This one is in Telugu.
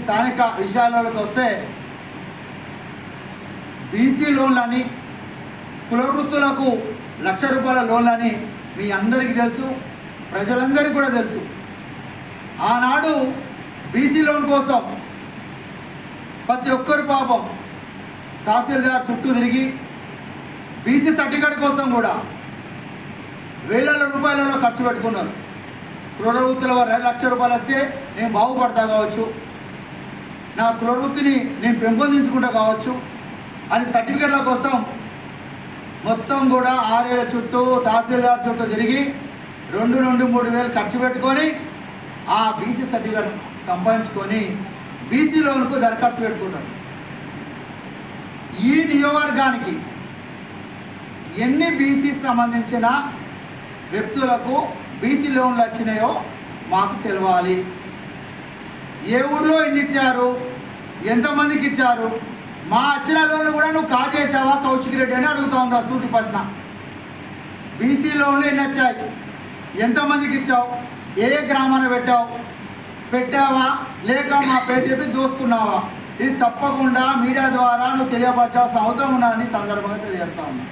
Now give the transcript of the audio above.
స్థానిక విషయాలకు వస్తే బీసీ లోన్లని కుల వృత్తులకు ₹1,00,000 లోన్లని మీ అందరికీ తెలుసు, ప్రజలందరికీ కూడా తెలుసు. ఆనాడు బీసీ లోన్ కోసం ప్రతి ఒక్కరు పాపం తహసీల్దార్ చుట్టూ తిరిగి బీసీ సర్టిఫికేట్ కోసం కూడా వేల రూపాయలలో ఖర్చు పెట్టుకున్నారు. కుల వృత్తుల వారు ₹1,00,000 వస్తే నేను బాగుపడతా కావచ్చు, నా కుల వృత్తిని నేను పెంపొందించుకుంటా కావచ్చు అని సర్టిఫికేట్ల కోసం మొత్తం కూడా 6 ఏళ్ళ చుట్టూ తహసీల్దార్ చుట్టూ తిరిగి 2 నుండి 3 వేలు ఖర్చు పెట్టుకొని ఆ బీసీ సర్టిఫికేట్ సంపాదించుకొని బీసీ లోన్కు దరఖాస్తు పెట్టుకుంటారు. ఈ నియోజకవర్గానికి ఎన్ని బీసీ సంబంధించిన వ్యక్తులకు బీసీ లోన్లు వచ్చినాయో మాకు తెలవాలి. ఏ ఊళ్ళో ఎన్ని ఇచ్చారు, ఎంతమందికి ఇచ్చారు, మా వచ్చిన లోన్లు కూడా నువ్వు కాజేసావా కౌశిక్ రెడ్డి అని అడుగుతా ఉందా సూటి ప్రశ్న. బీసీ లోన్లు ఎన్ని వచ్చాయి, ఎంతమందికి ఇచ్చావు, ఏ గ్రామాన పెట్టావా లేక మా పేరు చెప్పి దోసుకున్నావా? ఇది తప్పకుండా మీడియా ద్వారా నువ్వు తెలియపరచాల్సిన అవసరం ఉన్నదని సందర్భంగా తెలియజేస్తా ఉన్నా.